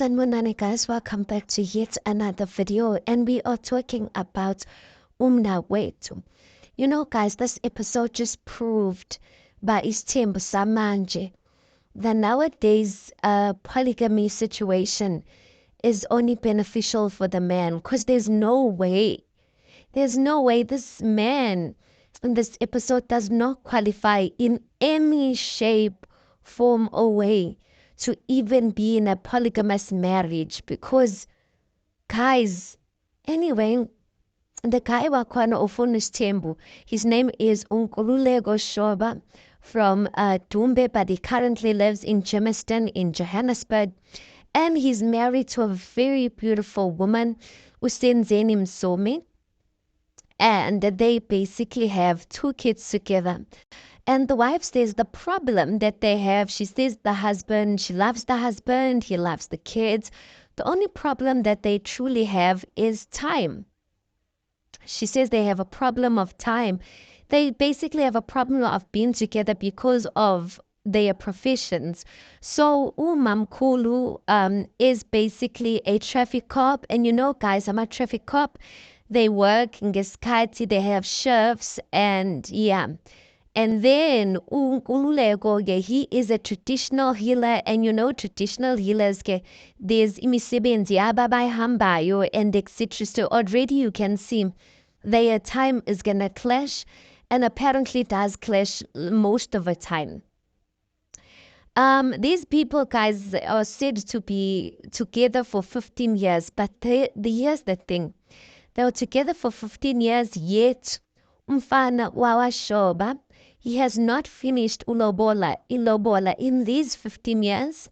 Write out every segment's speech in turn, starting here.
Sanmonani guys, welcome back to yet another video, and we are talking about umnakwethu. You know guys, this episode just proved by Isthembu Samanje that nowadays a polygamy situation is only beneficial for the man, because there's no way this man in this episode does not qualify in any shape, form, or way to even be in a polygamous marriage. Because, guys, anyway, the guy wakhona ufuna Isthembu, his name is Nkululeko Shoba from Dumbe, but he currently lives in Germiston in Johannesburg. And he's married to a very beautiful woman, Usenzeni Msomi. And they basically have 2 kids together. And the wife says the problem that they have, she says she loves the husband, he loves the kids. The only problem that they truly have is time. She says they have a problem of time. They basically have a problem of being together because of their professions. So Umamkulu is basically a traffic cop. And you know, guys, I'm a traffic cop. They work in ngesikhathi, they have shifts, and yeah. And then uNkululeko, he is a traditional healer, and you know traditional healers, there's imisebenzi ababayihambayo and etc. So already you can see their time is gonna clash, and apparently does clash most of the time. These people, guys, are said to be together for 15 years, but here's the thing. They were together for 15 years, yet umfana wawashoba, he has not finished ilobola in these 15 years.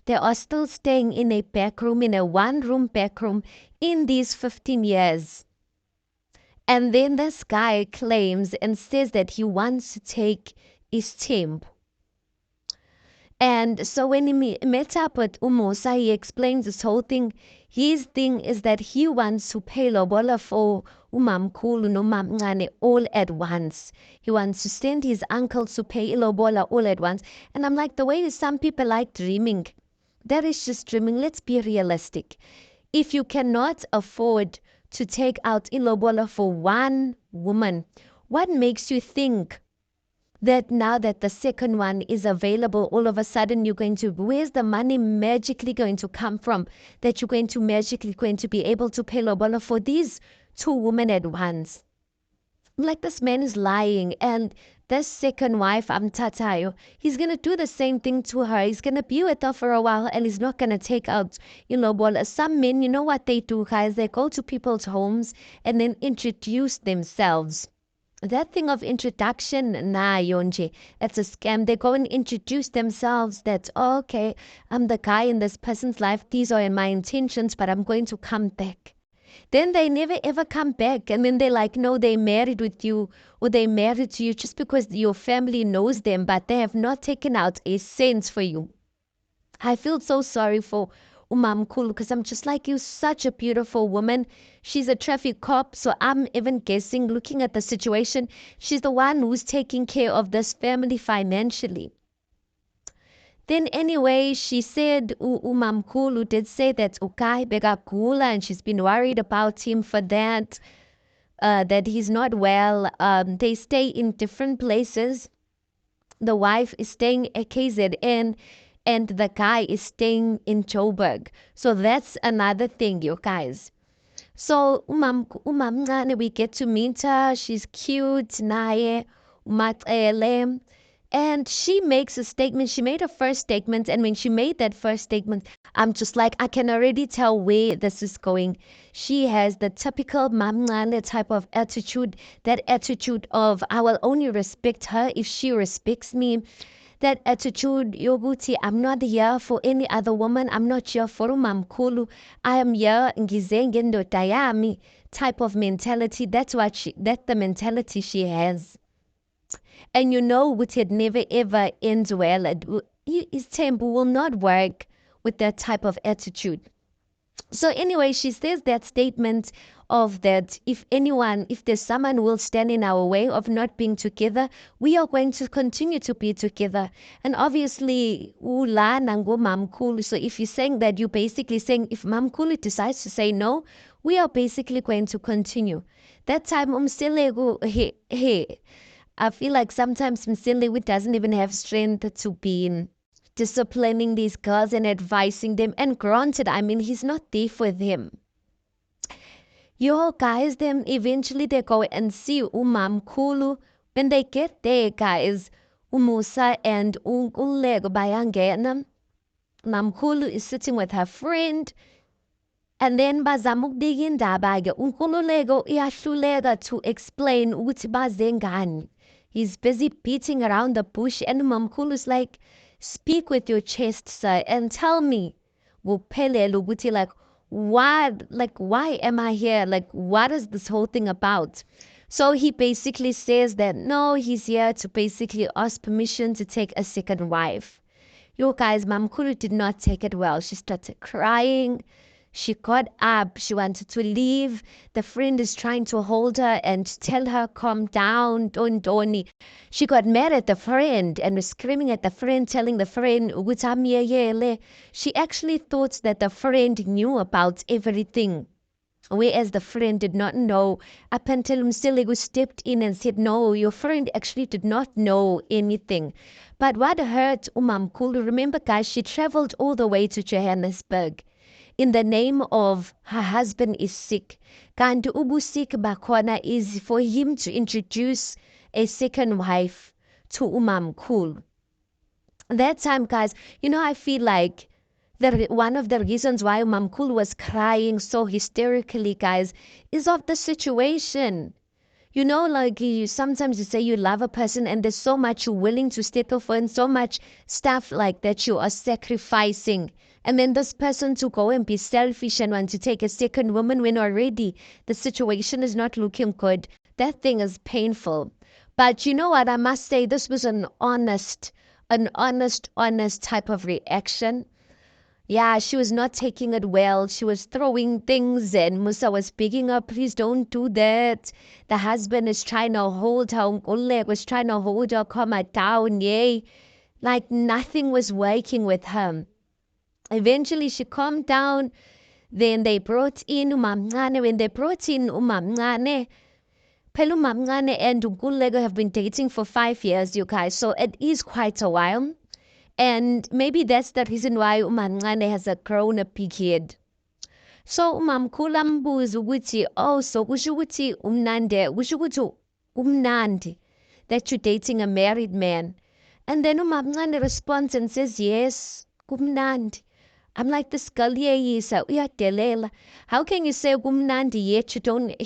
They are still staying in a back room, in a 1-room back room in these 15 years. And then this guy claims and says that he wants to take Isthembu. And so when he met up with Umusa, he explains this whole thing. His thing is that he wants to pay lobola for umamkhulu nomamncane all at once. He wants to send his uncle to pay lobola all at once. And I'm like, the way some people like dreaming, that is just dreaming. Let's be realistic. If you cannot afford to take out ilobola for one woman, what makes you think that now that the second one is available, all of a sudden where's the money magically going to come from, that you're magically going to be able to pay lobola for these 2 women at once? Like, this man is lying. And this second wife, Amtatayo, he's going to do the same thing to her. He's going to be with her for a while, and he's not going to take out lobola. Some men, you know what they do, guys? They go to people's homes and then introduce themselves. That thing of introduction, nah, Yonji, that's a scam. They go and introduce themselves that, oh, okay, I'm the guy in this person's life. These are my intentions, but I'm going to come back. Then they never ever come back. And then they're like, no, they married with you, or they married to you just because your family knows them, but they have not taken out a cent for you. I feel so sorry for Umamkhulu, because I'm just like, you're such a beautiful woman. She's a traffic cop, so I'm even guessing, looking at the situation, she's the one who's taking care of this family financially. Then anyway, she said, Umamkhulu did say that Ukai begagula, and she's been worried about him for that, that he's not well. They stay in different places. The wife is staying at KZN, and the guy is staying in Joburg. So that's another thing, you guys. So umamncane, we get to meet her. She's cute, naye, umacele. And she makes a statement. She made a first statement, and when she made that first statement, I'm just like, I can already tell where this is going. She has the typical mamncane type of attitude, that attitude of, I will only respect her if she respects me. That attitude, yoguti, I'm not here for any other woman. I'm not here for umamkhulu. I am here ngizenge ndoda yami type of mentality. That's the mentality she has. And you know, it never ever ends well. Isthembu will not work with that type of attitude. So anyway, she says that statement of that if there's someone who will stand in our way of not being together, we are going to continue to be together. And obviously, ula nango mamkulu. So if you're saying that, you're basically saying if mamkulu decides to say no, we are basically going to continue. That time umsilego he. I feel like sometimes Msiliwi doesn't even have strength to be disciplining these girls and advising them. And granted, I mean, he's not there for them. Yo, guys, then eventually they go and see Umamkulu. When they get there, guys, Umusa and Unkulego Bayangena. Mamkulu is sitting with her friend. And then bazamuk digin dabage Unkululego iyahluleka to explain ukuthi bazengani. He's busy beating around the bush and Mamkulu's like, speak with your chest, sir, and tell me, like, why am I here? Like, what is this whole thing about? So he basically says that no, he's here to basically ask permission to take a second wife. Yo, guys, Mamkulu did not take it well. She started crying. She got up. She wanted to leave. The friend is trying to hold her and tell her, calm down, don't doni. She got mad at the friend and was screaming at the friend, telling the friend, "Ugutamiyele." She actually thought that the friend knew about everything. Whereas the friend did not know, up until Msiligu stepped in and said, no, your friend actually did not know anything. But what hurt Umamkulu, remember guys, she traveled all the way to Johannesburg in the name of her husband is sick. Kanti ubusik bakhona is for him to introduce a second wife to Umamkulu. That time, guys, I feel like one of the reasons why Mamkulu was crying so hysterically, guys, is of the situation. Like sometimes you say you love a person and there's so much you're willing to settle for and so much stuff like that you are sacrificing. And then this person to go and be selfish and want to take a second woman when already the situation is not looking good. That thing is painful. But you know what? I must say this was an honest type of reaction. Yeah, she was not taking it well. She was throwing things, and Musa was picking up, please don't do that. The husband is trying to hold her, Uleg was trying to hold her, calm her down, yay. Like nothing was working with her. Eventually, she calmed down. Then they brought in Umamncane. When they brought in Umamncane, Pelu Umamncane and Ukulego have been dating for 5 years, you guys. So it is quite a while. And maybe that's the reason why uMancane has grown a big head. So umamkhulu ambuza ukuthi, oh, so kusho ukuthi umnandi that you're dating a married man. And then uMancane responds and says, yes, kumnandi. I'm like, this girl uyadelela. How can you say kumnandi yet you don't?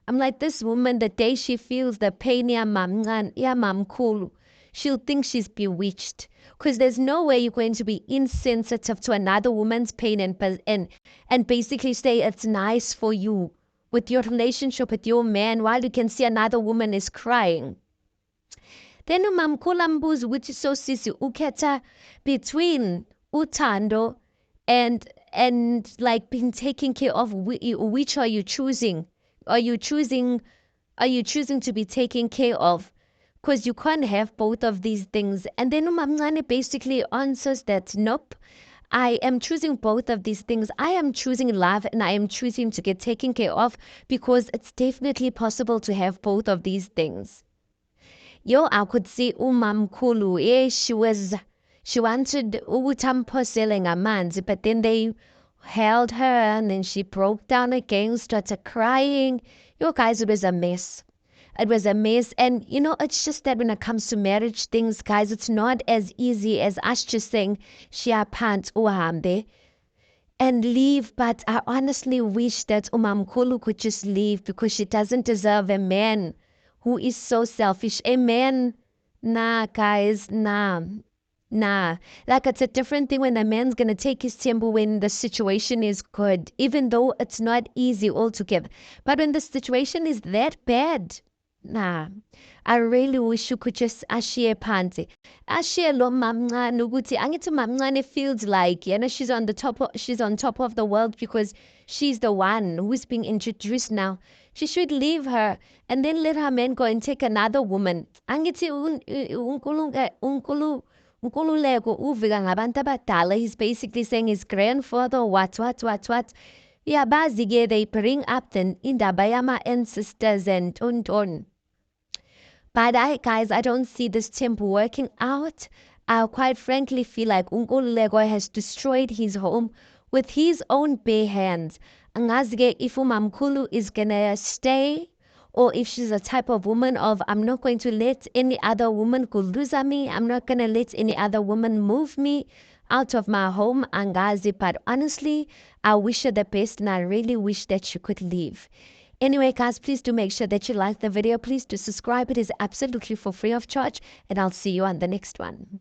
I'm like, this woman, the day she feels the pain ya mamkhulu, she'll think she's bewitched. Because there's no way you're going to be insensitive to another woman's pain and basically say it's nice for you with your relationship with your man while you can see another woman is crying. Then umamkhulu which is so sisi ukhetha between uthando and like being taken care of. Which are you choosing? Are you choosing to be taken care of? Because you can't have both of these things. And then uMancane basically answers that, nope, I am choosing both of these things. I am choosing love and I am choosing to get taken care of because it's definitely possible to have both of these things. Yo, I could see umamkhulu, she wanted ukuthi amanzi, but then they held her and then she broke down again, started crying. Yo, guys, it was a mess. It was a mess. And it's just that when it comes to marriage things, guys, it's not as easy as us just saying, Shia pant uhambe and leave. But I honestly wish that Umamkhulu could just leave because she doesn't deserve a man who is so selfish. A man, nah, guys, nah. Nah, like it's a different thing when a man's gonna take his tempo when the situation is good, even though it's not easy altogether. But when the situation is that bad, nah, I really wish you could just ashiye phansi. Ashiye lo mamncane ukuthi angithi mamncane feels like she's on top of the world because she's the one who's being introduced now. She should leave her and then let her man go and take another woman. Angithi Nkululeko uvika ngabantu abadala. He's basically saying his grandfather, what. Yeah, basically they bring up the indaba yama ancestors and ton. But guys, I don't see this temple working out. I quite frankly feel like Nkululeko has destroyed his home with his own bare hands. Angazi if Umamkulu is gonna stay or if she's a type of woman of I'm not going to let any other woman kuluza me. I'm not gonna let any other woman move me out of my home, Angazi. But honestly, I wish her the best and I really wish that she could leave. Anyway, guys, please do make sure that you like the video. Please do subscribe. It is absolutely for free of charge. And I'll see you on the next one.